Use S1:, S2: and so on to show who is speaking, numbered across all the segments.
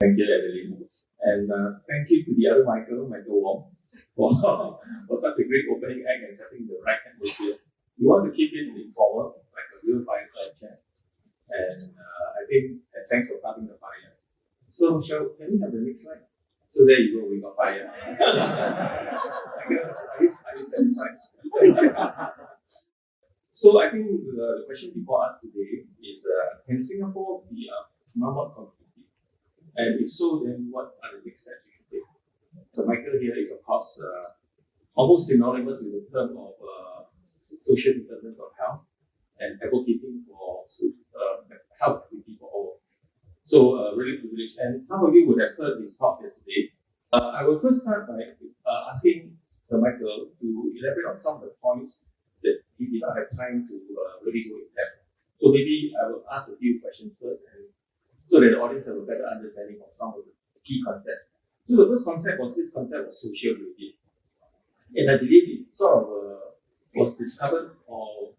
S1: Thank you, Adeline. And thank you to the other Michael Wong, for such a great opening act and setting the right atmosphere. You want to keep it informal, like a real fireside chat. And and thanks for starting the fire. So, can we have the next slide? So there you go, we got fire. Are you satisfied? So I think the question before us today is, can Singapore be a Marmot community? And if so, then what are the next steps we should take? So Michael here is, of course, almost synonymous with the term of social determinants of health and advocating for health equity for all. So really privileged. And some of you would have heard this talk yesterday. I will first start by asking Sir Michael to elaborate on some of the points that he did not have time to really go in depth. So maybe I will ask a few questions first, and so that the audience have a better understanding of some of the key concepts. So the first concept was this concept of social gradient. And I believe it sort of was discovered or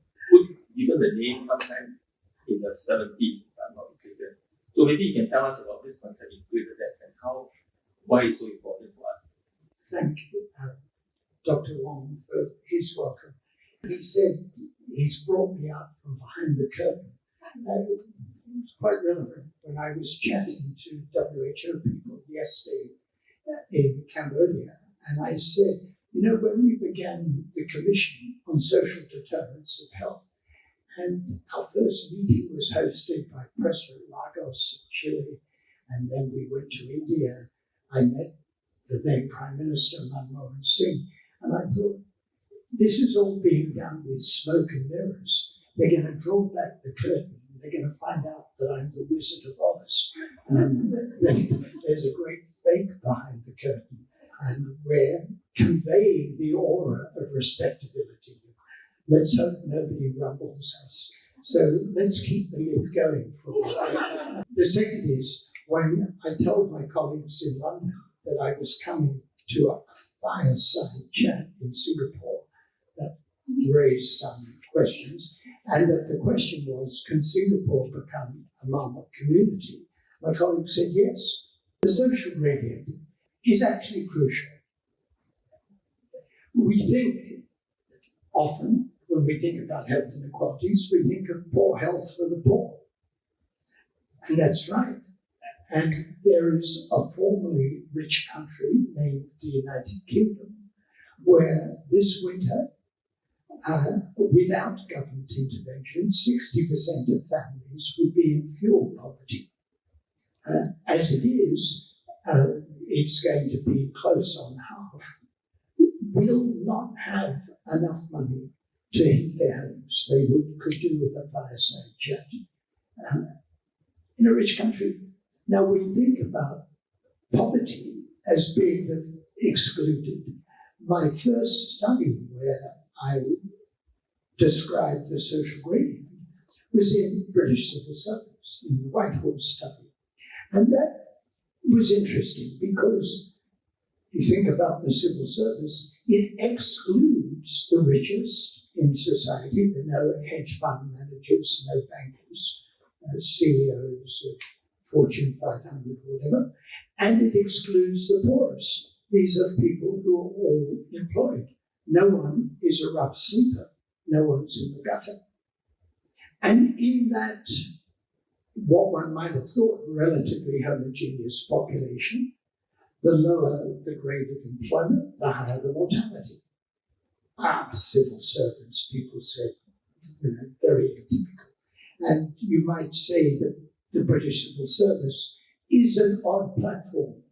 S1: given the name sometime in the 70s, if I'm not mistaken. So maybe you can tell us about this concept in greater depth and why it's so important for us.
S2: Thank you, Dr. Wong, for his welcome. He said he's brought me out from behind the curtain. It's quite relevant when I was chatting to WHO people yesterday in Cambodia, and I said, when we began the Commission on Social Determinants of Health, and our first meeting was hosted by President Lagos of Chile, and then we went to India. I met the then Prime Minister Marmot, and I thought, this is all being done with smoke and mirrors. They're going to draw back the curtain. They're going to find out that I'm the Wizard of Oz. There's a great fake behind the curtain, and we're conveying the aura of respectability. Let's hope nobody rumbles us. So let's keep the myth going for a while. The second is, when I told my colleagues in London that I was coming to a fireside chat in Singapore, that raised some questions, and that the question was, can Singapore become a Marmot community? My colleagues said yes. The social gradient is actually crucial. We think often, when we think about health inequalities, we think of poor health for the poor. And that's right. And there is a formerly rich country named the United Kingdom, where this winter, without government intervention, 60% of families would be in fuel poverty. As it is, it's going to be close on half. Will not have enough money to heat their homes. They could do with a fireside chat in a rich country. Now we think about poverty as being the excluded. My first study where I described the social gradient was in British civil service, in the Whitehall study. And that was interesting because you think about the civil service, it excludes the richest in society. There are no hedge fund managers, no bankers, CEOs of Fortune 500 or whatever, and it excludes the poorest. These are people who are all employed. No one is a rough sleeper. No one's in the gutter. And in that, what one might have thought, relatively homogeneous population, the lower the grade of employment, the higher the mortality. Civil servants, people said, very atypical. And you might say that the British civil service is an odd platform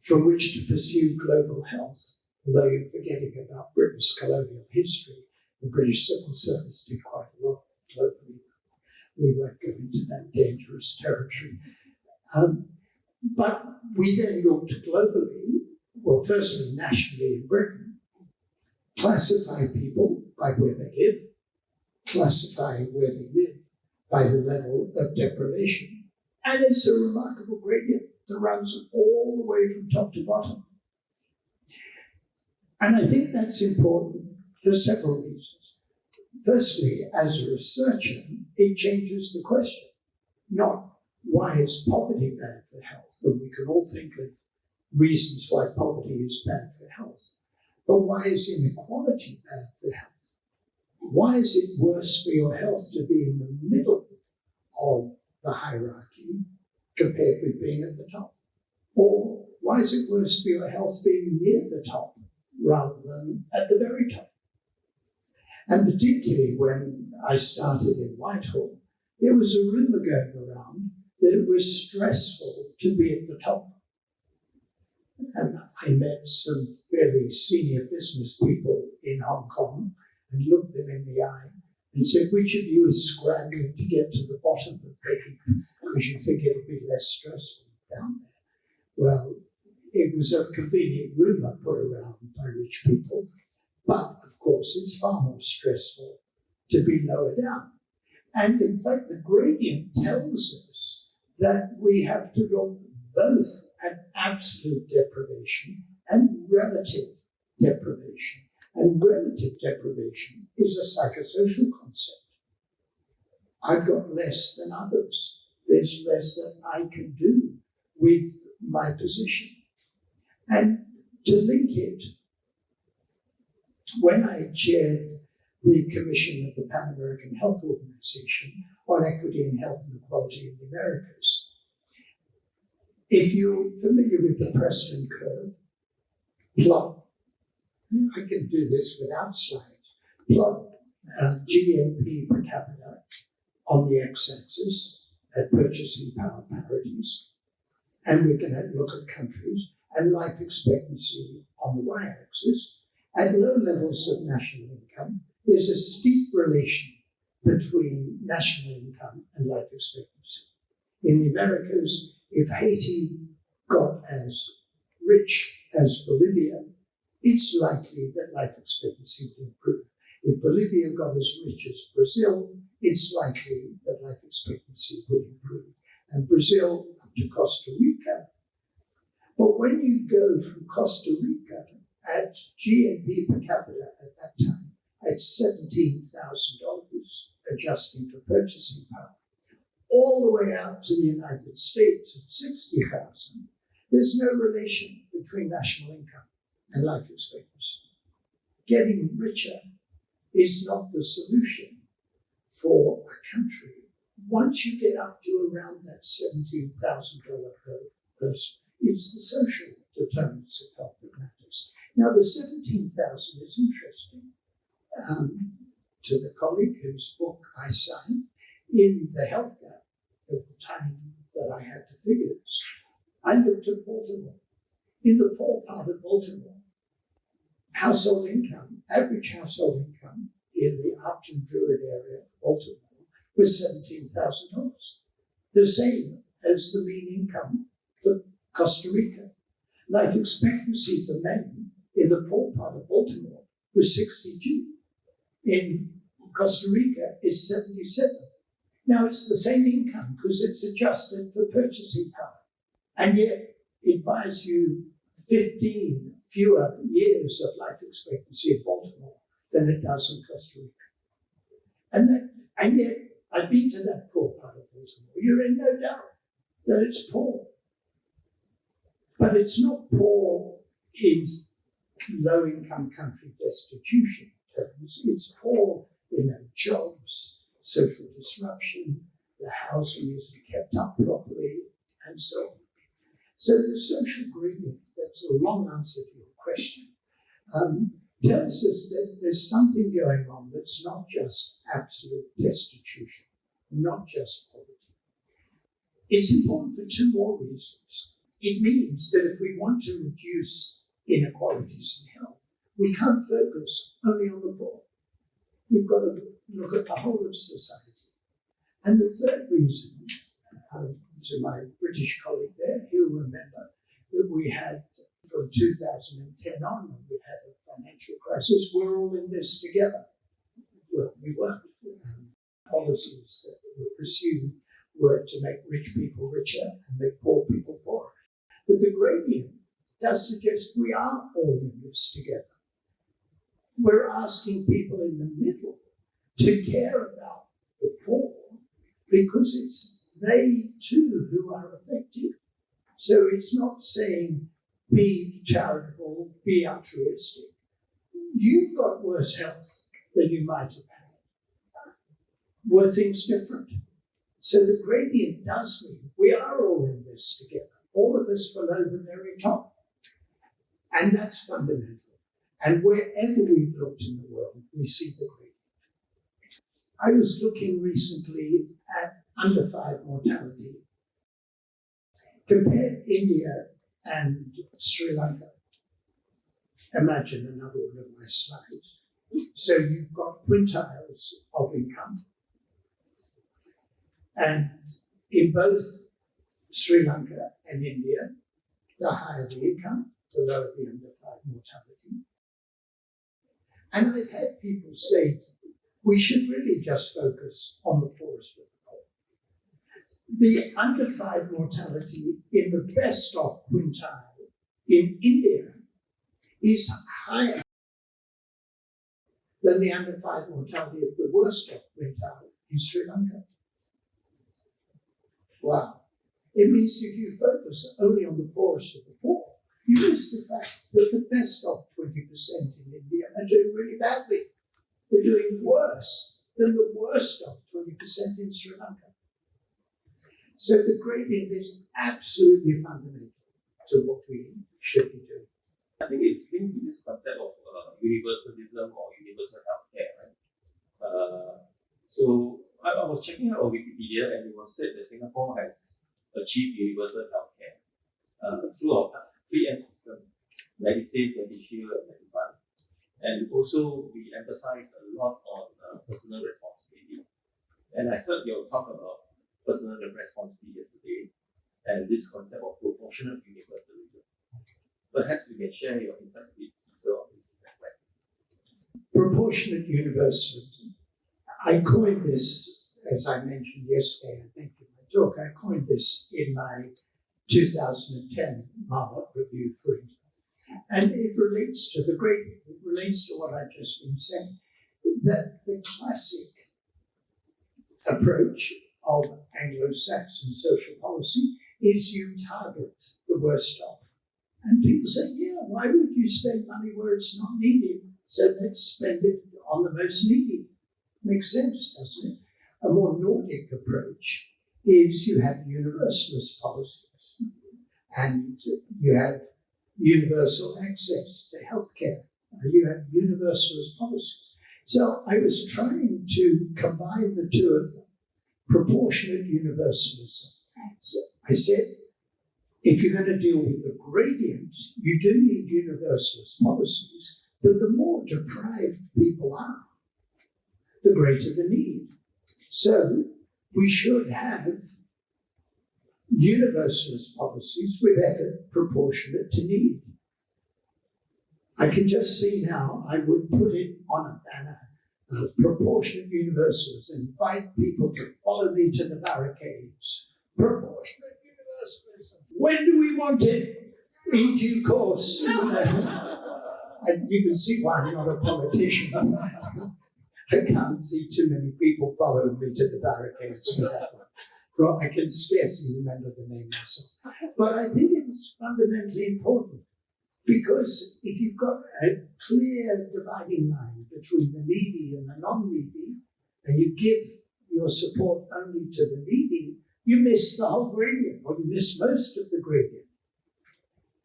S2: from which to pursue global health. Although you're forgetting about Britain's colonial history, the British civil service did quite a lot globally. We won't go into that dangerous territory. But we then looked globally, well, firstly, nationally in Britain, classify people by where they live, classify where they live by the level of deprivation. And it's a remarkable gradient that runs all the way from top to bottom. And I think that's important for several reasons. Firstly, as a researcher, it changes the question. Not why is poverty bad for health? And we can all think of reasons why poverty is bad for health. But why is inequality bad for health? Why is it worse for your health to be in the middle of the hierarchy compared with being at the top? Or why is it worse for your health being near the top rather than at the very top? And particularly when I started in Whitehall, there was a rumour going around that it was stressful to be at the top. And I met some fairly senior business people in Hong Kong and looked them in the eye and said, which of you is scrambling to get to the bottom of the heap because you think it'll be less stressful down there? Well, it was a convenient rumour put around by rich people, but of course it's far more stressful to be lower down. And in fact, the gradient tells us that we have to look both at absolute deprivation and relative deprivation. And relative deprivation is a psychosocial concept. I've got less than others. There's less that I can do with my position. And to link it, when I chaired the Commission of the Pan American Health Organization on Equity and Health and Equality in the Americas, if you're familiar with the Preston curve, plot, I can do this without slides, plot GNP per capita on the x-axis at purchasing power parities, and we're going to look at countries, and life expectancy on the y-axis. At low levels of national income, there's a steep relation between national income and life expectancy. In the Americas, if Haiti got as rich as Bolivia, it's likely that life expectancy would improve. If Bolivia got as rich as Brazil, it's likely that life expectancy would improve. And Brazil up to Costa Rica. But when you go from Costa Rica at GNP per capita at that time, at $17,000, adjusting for purchasing power, all the way out to the United States at 60,000, there's no relation between national income and life expectancy. Getting richer is not the solution for a country. Once you get up to around that $17,000 per person, it's the social determinants of health that matters. Now, the 17,000 is interesting. To the colleague whose book I signed, in the health gap at the time that I had the figures, I looked at Baltimore. In the poor part of Baltimore, household income, average household income in the Upton Druid area of Baltimore was $17,000, the same as the mean income for Costa Rica. Life expectancy for men in the poor part of Baltimore was 62. In Costa Rica, it's 77. Now, it's the same income because it's adjusted for purchasing power. And yet, it buys you 15 fewer years of life expectancy in Baltimore than it does in Costa Rica. And yet, I've been to that poor part of Baltimore. You're in no doubt that it's poor. But it's not poor in low-income country destitution terms. It's poor in jobs, social disruption, the housing isn't kept up properly, and so on. So the social gradient, that's a long answer to your question, tells us that there's something going on that's not just absolute destitution, not just poverty. It's important for two more reasons. It means that if we want to reduce inequalities in health, we can't focus only on the poor. We've got to look at the whole of society. And the third reason, to my British colleague there, he'll remember that we had, from 2010 on, when we had a financial crisis, we're all in this together. Well, we weren't. Policies that were pursued were to make rich people richer and make poor people poorer. But the gradient does suggest we are all in this together. We're asking people in the middle to care about the poor because it's they too who are affected. So it's not saying be charitable, be altruistic. You've got worse health than you might have had. Were things different? So the gradient does mean we are all in this together, all of us below the very top. And that's fundamental. And wherever we've looked in the world, we see the gradient. I was looking recently at under 5 mortality. Compare India and Sri Lanka. Imagine another one of my slides. So you've got quintiles of income. And in both Sri Lanka and India, the higher the income, the lower the under 5 mortality. And I've had people say, we should really just focus on the poorest of the poor. The under 5 mortality in the best of quintile in India is higher than the under 5 mortality of the worst of quintile in Sri Lanka. Wow. It means if you focus only on the poorest of the poor, you miss the fact that the best of 20% in India are doing really badly. They're doing worse than the worst of 20% in Sri Lanka. So the gradient is absolutely fundamental to what we should be doing.
S1: I think it's linked to this concept of universalism or universal healthcare, right? So I was checking out on Wikipedia, and it was said that Singapore has achieved universal healthcare through our 3M system: Medisave, Medishield, and Medifund. And also, we emphasize a lot on personal responsibility. And I heard your talk about personal responsibility yesterday, and this concept of proportionate universalism. Perhaps you can share your insights with people on this aspect.
S2: Proportionate universalism. I coined this, as I mentioned yesterday, I think in my talk, I coined this in my 2010 Marmot review for India. And it relates to the gradient, it relates to what I've just been saying, that the classic approach of Anglo-Saxon social policy is you target the worst off. And people say, yeah, why would you spend money where it's not needed? So let's spend it on the most needy. Makes sense, doesn't it? A more Nordic approach is you have universalist policies and you have universal access to healthcare. You have universalist policies. So I was trying to combine the two of them, proportionate universalism. So I said, if you're going to deal with the gradient, you do need universalist policies, but the more deprived people are, the greater the need. So we should have universalist policies with effort proportionate to need. I can just see now, I would put it on a banner, proportionate universalism, invite people to follow me to the barricades. Proportionate universalism. When do we want it? In due course. And you can see why I'm not a politician. I can't see too many people following me to the barricades for that one. I can scarcely remember the name myself. But I think it's fundamentally important because if you've got a clear dividing line between the needy and the non-needy, and you give your support only to the needy, you miss the whole gradient, or you miss most of the gradient.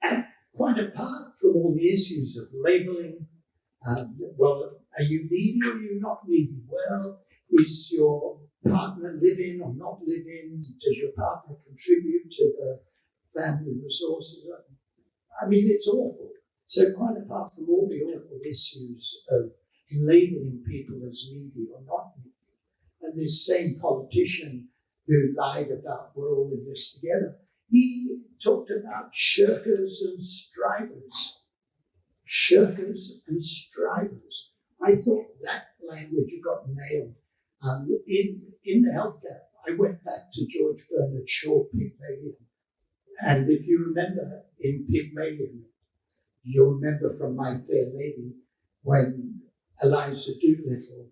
S2: And quite apart from all the issues of labeling, well, are you needy or are you not needy? Well, is your partner live-in or not live-in? Does your partner contribute to the family resources? I mean, it's awful. So quite apart from all the awful issues of labeling people as needy or not needy, and this same politician who lied about we're all in this together, he talked about shirkers and strivers. Shirkers and strivers. I thought that language got nailed. In the health gap, I went back to George Bernard Shaw, Pygmalion. And if you remember in Pygmalion, you'll remember from My Fair Lady, when Eliza Doolittle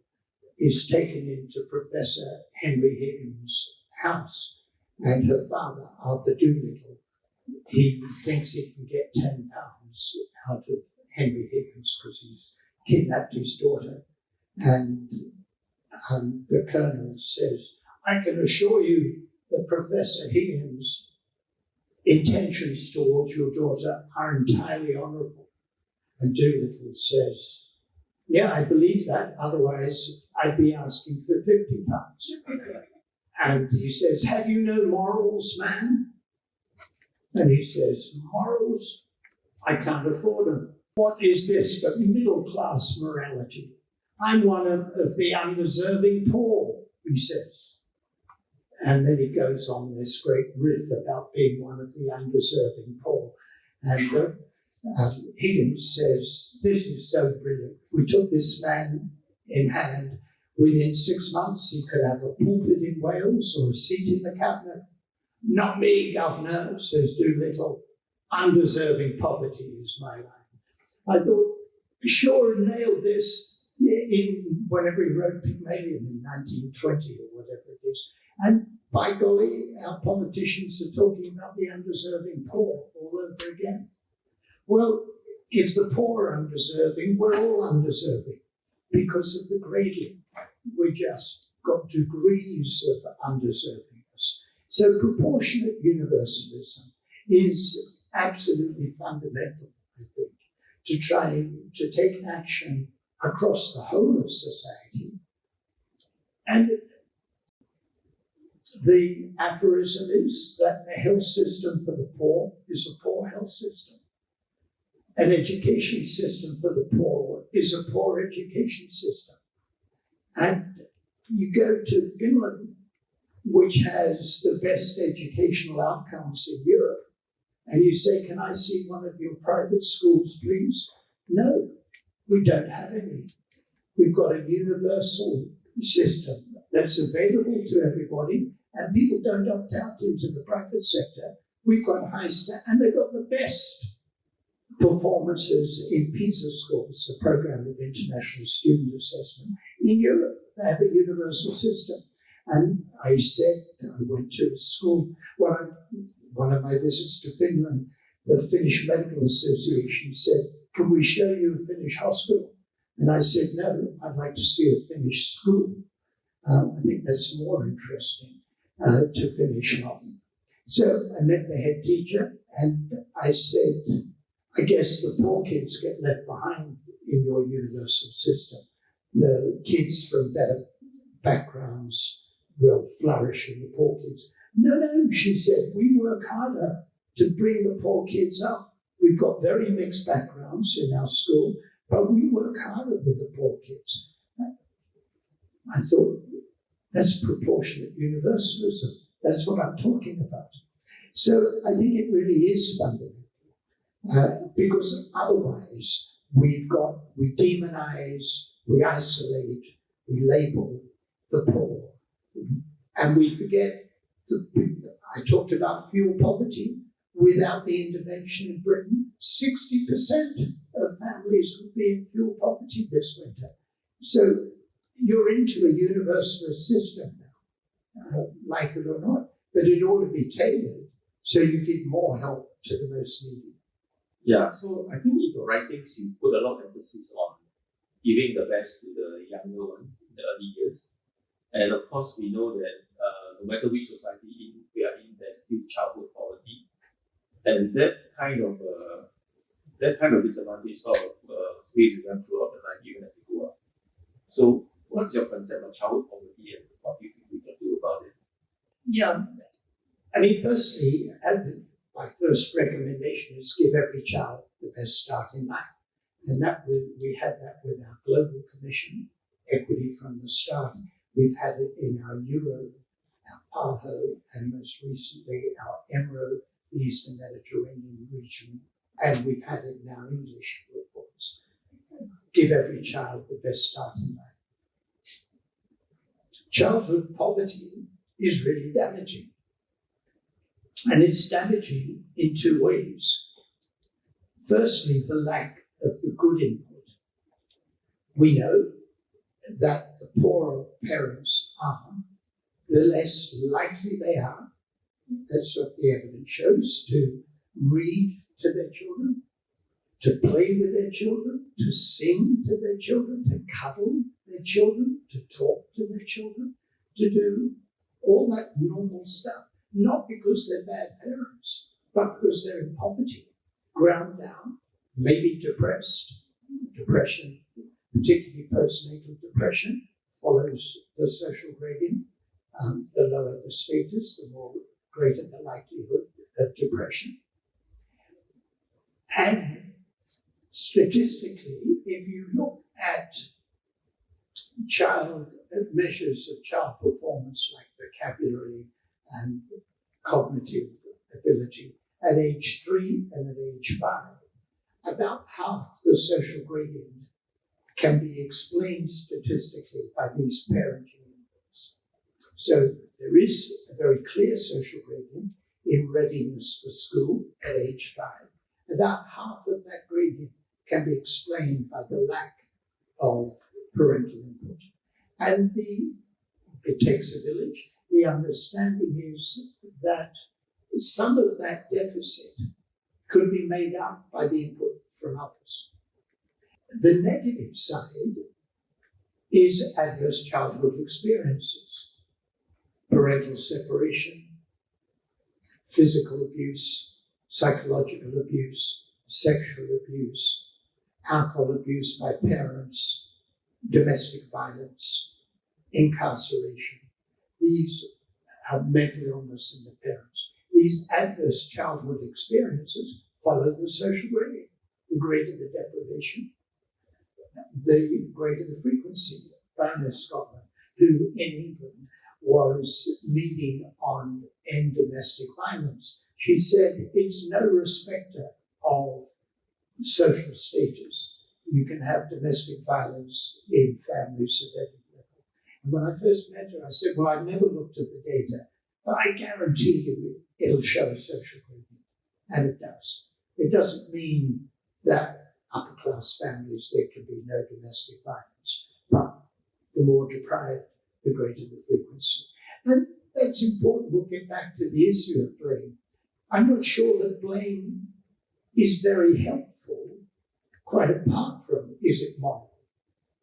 S2: is taken into Professor Henry Higgins' house and her father, Arthur Doolittle, he thinks he can get £10 out of Henry Higgins because he's kidnapped his daughter. And the colonel says, I can assure you that Professor Higgins' intentions towards your daughter are entirely honourable. And Doolittle says, yeah, I believe that, otherwise I'd be asking for £50. And he says, have you no morals, man? And he says, morals? I can't afford them. What is this but middle-class morality? I'm one of the undeserving poor, he says. And then he goes on this great riff about being one of the undeserving poor. And Higgins says, this is so brilliant. If we took this man in hand, within 6 months he could have a pulpit in Wales or a seat in the cabinet. Not me, Governor, says Doolittle. Undeserving poverty is my life. I thought, Shaw nailed this whenever he wrote Pygmalion in 1920 or whatever it is. And by golly, our politicians are talking about the undeserving poor all over again. Well, if the poor are undeserving, we're all undeserving because of the gradient. We just got degrees of undeservingness. So proportionate universalism is absolutely fundamental, I think, to try to take action across the whole of society. And the aphorism is that the health system for the poor is a poor health system. An education system for the poor is a poor education system. And you go to Finland, which has the best educational outcomes in Europe, and you say, can I see one of your private schools, please? No, we don't have any. We've got a universal system that's available to everybody, and people don't opt out into the private sector. We've got and they've got the best performances in PISA scores, the Program of International Student Assessment, in Europe. They have a universal system. And I went to a school, one of my visits to Finland, the Finnish Medical Association said, can we show you a Finnish hospital? And I said, no, I'd like to see a Finnish school. I think that's more interesting to Finnish health. So I met the head teacher and I said, I guess the poor kids get left behind in your universal system. The kids from better backgrounds will flourish in the poor kids. No, she said, we work harder to bring the poor kids up. We've got very mixed backgrounds in our school, but we work harder with the poor kids. I thought, that's proportionate universalism. That's what I'm talking about. So I think it really is fundamental, because otherwise we demonize, we isolate, we label the poor, and we forget I talked about fuel poverty. Without the intervention in Britain, 60% of families would be in fuel poverty this winter. So you're into a universalist system now, like it or not, but it ought to be tailored so you give more help to the most needy.
S1: Yeah, so I think in your writings, you put a lot of emphasis on giving the best to the younger ones in the early years. And of course, we know that no matter which society we are in, there's still childhood poverty. And that kind of disadvantage sort of stays with them throughout the life, even as they grow up. So what's your concept of childhood poverty and what do you think we can do about it?
S2: Yeah, I mean, firstly, my first recommendation is give every child the best start in life. And we had that with our Global Commission, Equity from the Start. We've had it in our Euro, our PAHO, and most recently our EMRO, the Eastern Mediterranean region, and we've had it in our English reports. Give every child the best start in life. Childhood poverty is really damaging. And it's damaging in two ways. Firstly, the lack of the good input. We know that the poorer parents are, the less likely they are that's what the evidence shows, to read to their children, to play with their children, to sing to their children, to cuddle their children, to talk to their children, to do all that normal stuff, not because they're bad parents, but because they're in poverty, ground down, maybe depressed. Depression, particularly postnatal depression, follows the social gradient. The lower the status, the more greater the likelihood of depression. And statistically, if you look at measures of child performance like vocabulary and cognitive ability at age 3 and at age 5, about half the social gradient can be explained statistically by these parenting inputs. So there is a very clear social gradient in readiness for school at age 5. About half of that gradient can be explained by the lack of parental input. And it takes a village. The understanding is that some of that deficit could be made up by the input from others. The negative side is adverse childhood experiences, parental separation, physical abuse, psychological abuse, sexual abuse, alcohol abuse by parents, domestic violence, incarceration. These have mental illness in the parents. These adverse childhood experiences follow the social gradient. The greater the deprivation, the greater the frequency. Baroness Scotland, who in England was leading on end domestic violence, she said it's no respecter of social status. You can have domestic violence in families at every level. And when I first met her, I said, well, I've never looked at the data, but I guarantee you it'll show a social gradient. And it does. It doesn't mean that upper class families, there can be no domestic violence, but the more deprived, the greater the frequency. And that's important. We'll get back to the issue of blame. I'm not sure that blame is very helpful, quite apart from is it moral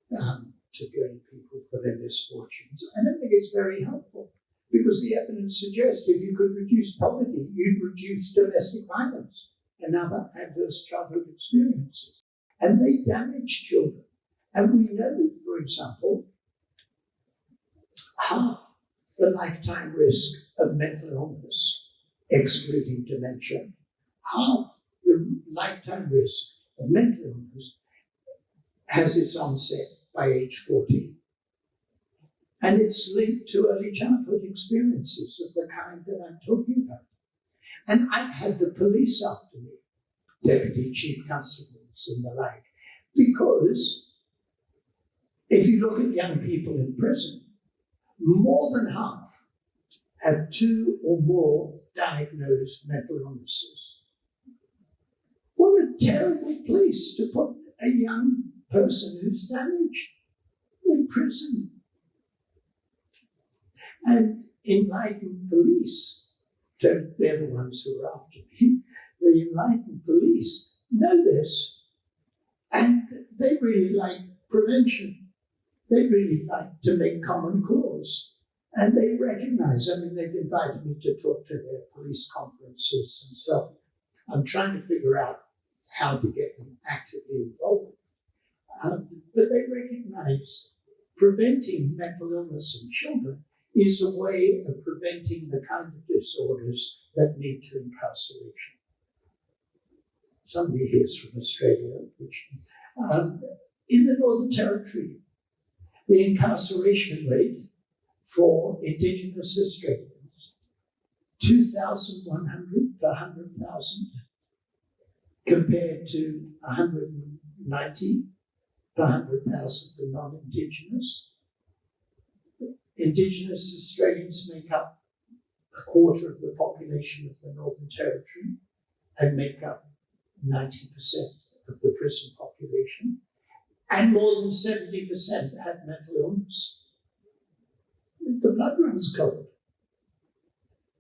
S2: to blame people for their misfortunes. I don't think it's very helpful because the evidence suggests if you could reduce poverty, you'd reduce domestic violence and other adverse childhood experiences. And they damage children. And we know, for example, half the lifetime risk of mental illness, excluding dementia, half the lifetime risk of mental illness has its onset by age 14. And it's linked to early childhood experiences of the kind that I'm talking about. And I've had the police after me, deputy chief constables and the like, because if you look at young people in prison, more than half have 2 or more diagnosed mental illnesses. What a terrible place to put a young person who's damaged in prison. And enlightened police, they're the ones who are after me, the enlightened police know this, and they really like prevention. They really like to make common cause. And they recognize, they've invited me to talk to their police conferences and so on. I'm trying to figure out how to get them actively involved. But they recognize preventing mental illness in children is a way of preventing the kind of disorders that lead to incarceration. Somebody here is from Australia, which in the Northern Territory, the incarceration rate for Indigenous Australians, 2,100 per 100,000, compared to 190 per 100,000 for non-Indigenous. Indigenous Australians make up a quarter of the population of the Northern Territory and make up 90% of the prison population. And more than 70% have mental illness. The blood runs cold.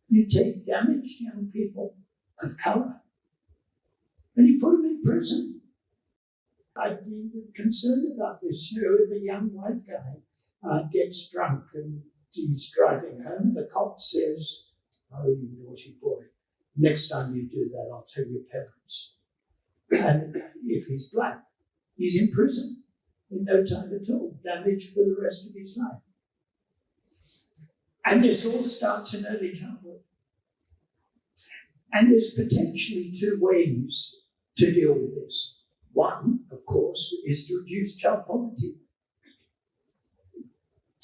S2: You take damaged young people of colour and you put them in prison. I've been concerned about this. If a young white guy gets drunk and he's driving home, the cop says, "Oh, you naughty boy, next time you do that, I'll tell your parents." And if he's black, he's in prison in no time at all, damaged for the rest of his life. And this all starts in early childhood. And there's potentially two ways to deal with this. One, of course, is to reduce child poverty.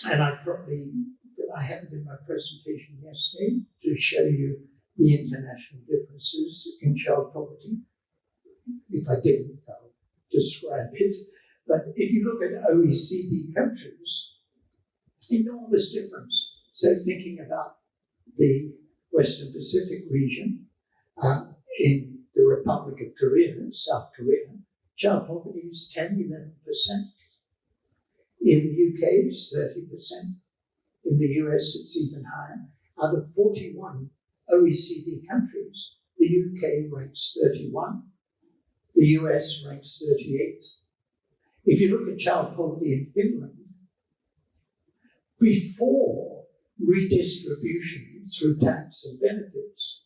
S2: And I have it in my presentation yesterday to show you the international differences in child poverty. If I didn't, I'll describe it. But if you look at OECD countries, enormous difference. So thinking about the Western Pacific region, in the Republic of Korea, South Korea, child poverty is 10-11%. In the UK, it's 30%. In the US, it's even higher. Out of 41 OECD countries, the UK ranks 31. The US ranks 38th. If you look at child poverty in Finland, before redistribution through tax and benefits,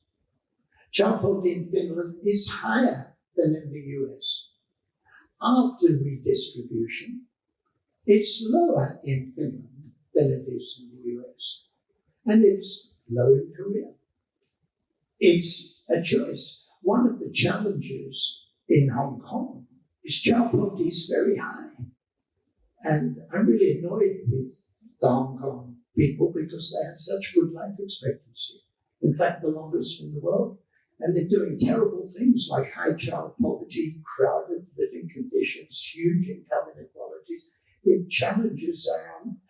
S2: child poverty in Finland is higher than in the US. After redistribution, it's lower in Finland than it is in the US. And it's low in Korea. It's a choice. One of the challenges in Hong Kong is child poverty is very high. And I'm really annoyed with the Hong Kong people because they have such good life expectancy. In fact, the longest in the world. And they're doing terrible things like high child poverty, crowded living conditions, huge income inequalities. It challenges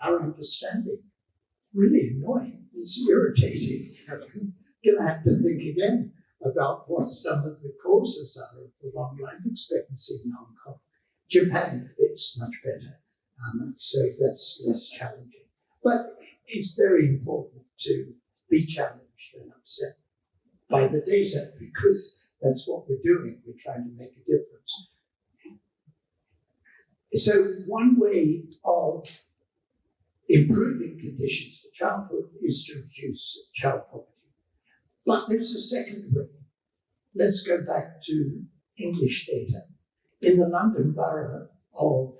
S2: our understanding. It's really annoying. It's irritating. You're going to have to think again about what some of the causes are of the long life expectancy in Hong Kong. Japan fits much better, so that's less challenging. But it's very important to be challenged and upset by the data because that's what we're doing. We're trying to make a difference. So one way of improving conditions for childhood is to reduce child poverty. But there's a second way. Let's go back to English data. In the London borough of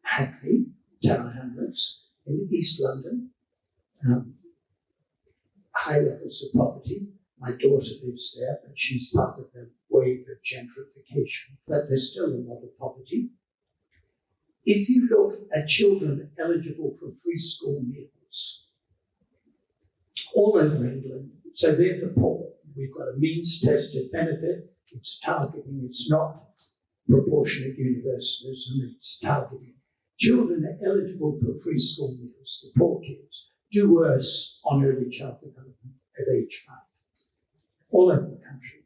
S2: Hackney, Tower Hamlets, in East London, high levels of poverty. My daughter lives there, but she's part of the wave of gentrification. But there's still a lot of poverty. If you look at children eligible for free school meals, all over England, so they're the poor. We've got a means-tested benefit. It's targeting. It's not proportionate universalism. It's targeting. Children eligible for free school meals, the poor kids, do worse on early child development at age 5. All over the country.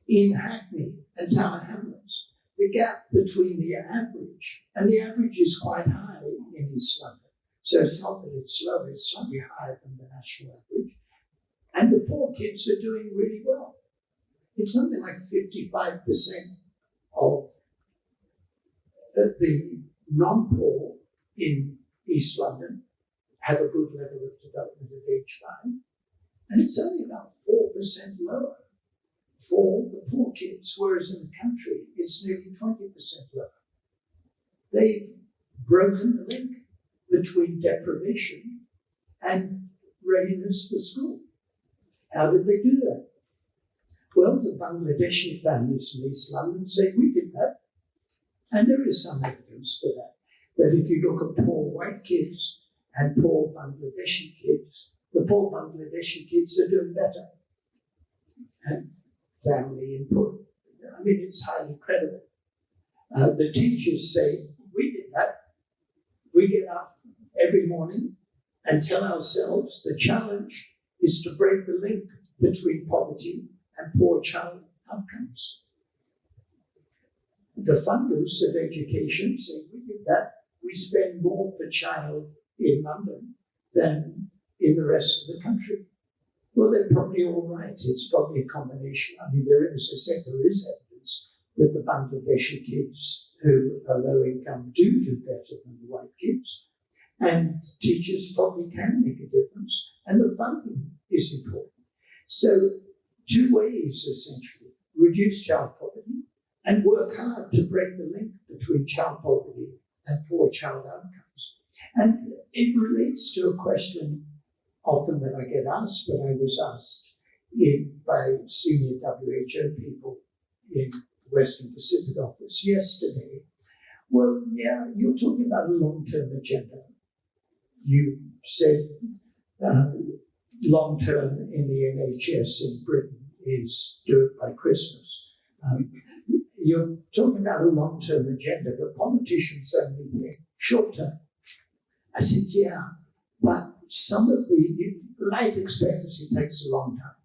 S2: In Hackney and Tower Hamlets, the gap between the average, and the average is quite high in East London. So it's not that it's low, it's slightly higher than the national average. And the poor kids are doing really well. It's something like 55% of the non-poor in East London have a good level of development at age 5. And it's only about 4% lower for the poor kids, whereas in the country, it's nearly 20% lower. They've broken the link between deprivation and readiness for school. How did they do that? Well, the Bangladeshi families in East London say we did that. And there is some evidence for that. That if you look at poor white kids and poor Bangladeshi kids, the poor Bangladeshi kids are doing better. And family input, I mean, it's highly credible. The teachers say, we did that. We get up every morning and tell ourselves the challenge is to break the link between poverty and poor child outcomes. The funders of education say, we did that. We spend more per child in London than in the rest of the country. Well, they're probably all right. It's probably a combination. I mean, as I said, there is evidence that the Bangladeshi kids who are low income do better than the white kids. And teachers probably can make a difference. And the funding is important. So 2 ways, essentially. Reduce child poverty and work hard to break the link between child poverty and poor child outcomes. And it relates to a question often that I get asked, but I was asked by senior WHO people in the Western Pacific office yesterday. Well, yeah, you're talking about a long-term agenda. You said long-term in the NHS in Britain is do it by Christmas. You're talking about a long-term agenda, but politicians only think short-term. I said, yeah, but some of the life expectancy takes a long time.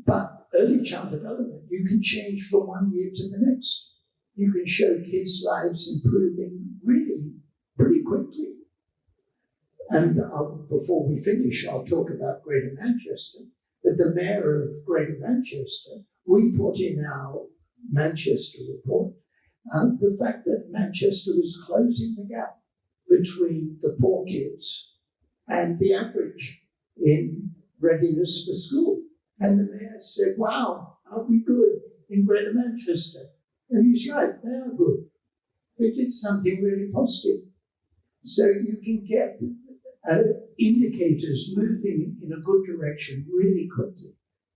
S2: But early child development, you can change from 1 year to the next. You can show kids' lives improving really pretty quickly. And before we finish, I'll talk about Greater Manchester. But the mayor of Greater Manchester, we put in our Manchester report the fact that Manchester was closing the gap between the poor kids and the average in readiness for school. And the mayor said, wow, aren't we good in Greater Manchester? And he's right, they are good. They did something really positive. So you can get indicators moving in a good direction really quickly.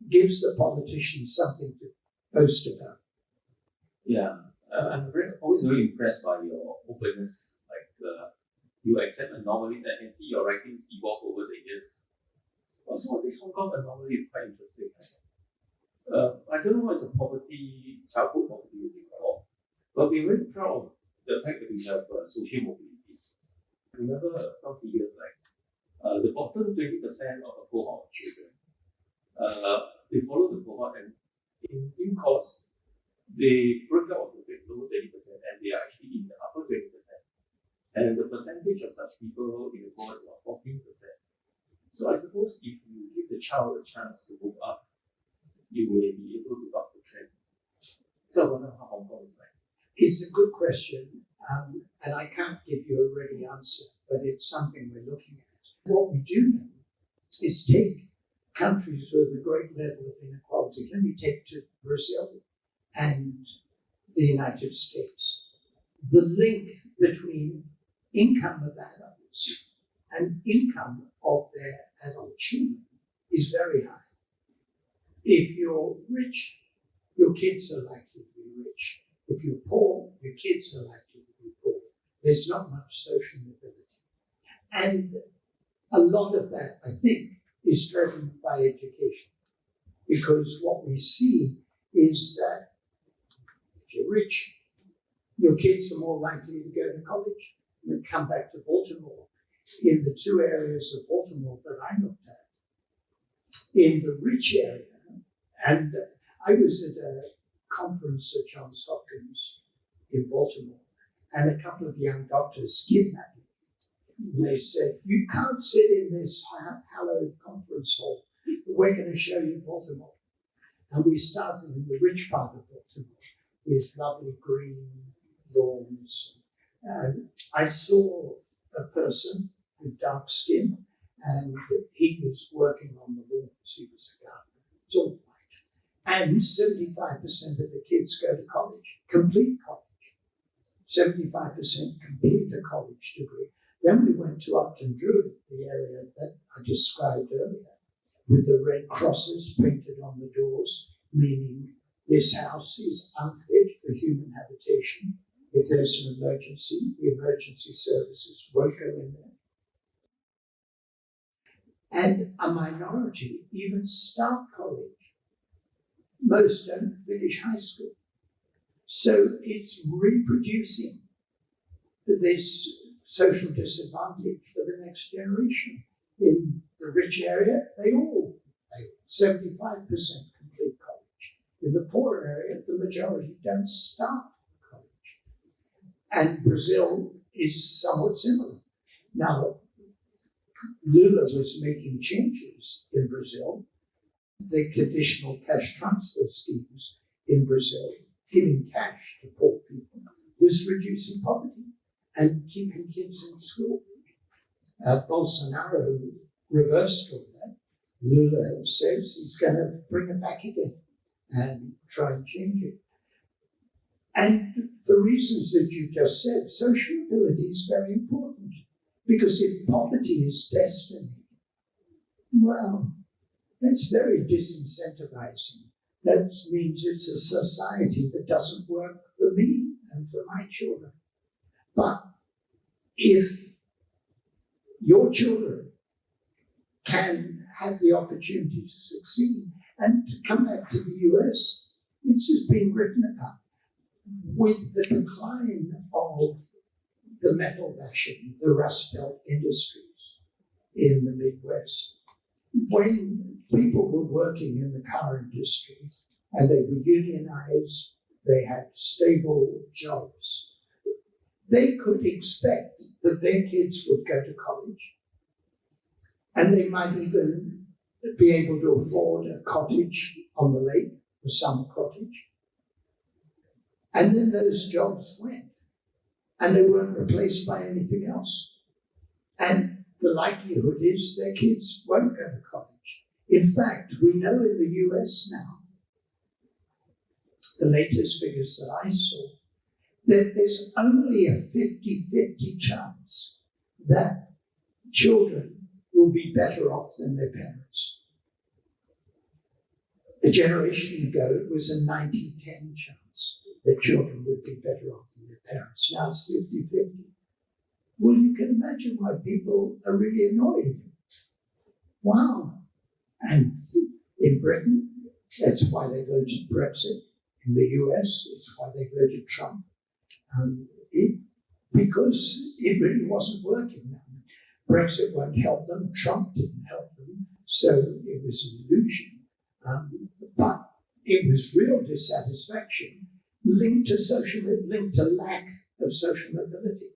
S2: Gives the politicians something to boast about.
S1: Yeah, I'm always very impressed by your openness. You accept anomalies. I can see your writings evolve over the years. Also, this Hong Kong anomaly is quite interesting. I don't know what is a poverty, childhood poverty is called, but we're very proud of the fact that we have social mobility. Remember some figures like the bottom 20% of a cohort of children, they follow the cohort, and in due course, they break out of the below 20% and they are actually in the upper 20%. And the percentage of such people in the cohort is about 14%. So I suppose if you give the child a chance to move up, you will be able to buck the trend. So I wonder how Hong Kong is like.
S2: It's a good question, and I can't give you a ready answer, but it's something we're looking at. What we do know is take countries with a great level of inequality. Let me take to Brazil and the United States. The link between income of adults and income of their adult children is very high. If you're rich, your kids are likely to be rich. If you're poor, your kids are likely to be poor. There's not much social mobility. And a lot of that, I think, is driven by education. Because what we see is that if you're rich, your kids are more likely to go to college and come back to Baltimore. In the 2 areas of Baltimore that I looked at, in the rich area, and I was at a conference at Johns Hopkins in Baltimore, and a couple of young doctors kidnapped me. And they said, you can't sit in this hallowed conference hall. We're going to show you Baltimore. And we started in the rich part of Baltimore with lovely green lawns. And I saw a person with dark skin, and he was working on the lawns. He was a gardener. It's all white. And 75% of the kids go to college, complete college. 75% complete a college degree. Then we went to Upton Druid, the area that I described earlier, with the red crosses painted on the doors, meaning this house is unfit for human habitation. If there's an emergency, the emergency services won't go in there. And a minority even start college. Most don't finish high school. So it's reproducing this social disadvantage for the next generation. In the rich area, they 75% complete college. In the poor area, the majority don't start college. And Brazil is somewhat similar. Now, Lula was making changes in Brazil the conditional cash transfer schemes in Brazil, giving cash to poor people, was reducing poverty and keeping kids in school. Bolsonaro reversed all that. Lula says he's going to bring it back again and try and change it. And for reasons that you just said, social mobility is very important, because if poverty is destiny, well, that's very disincentivizing. That means it's a society that doesn't work for me and for my children. But if your children can have the opportunity to succeed, and to come back to the US, this has been written about. With the decline of the metal bashing, the Rust Belt industries in the Midwest, when people were working in the car industry and they were unionized, they had stable jobs, they could expect that their kids would go to college, and they might even be able to afford a cottage on the lake, a summer cottage. And then those jobs went, and they weren't replaced by anything else. And the likelihood is their kids won't go to college. In fact, we know in the US now, the latest figures that I saw, that there's only a 50-50 chance that children will be better off than their parents. A generation ago, it was a 90-10 chance that children would be better off than their parents. Now it's 50-50. Well, you can imagine why people are really annoyed. Wow. And in Britain, that's why they voted Brexit. In the US, it's why they voted Trump. Because it really wasn't working. Brexit won't help them. Trump didn't help them. So it was an illusion. But it was real dissatisfaction linked to lack of social mobility.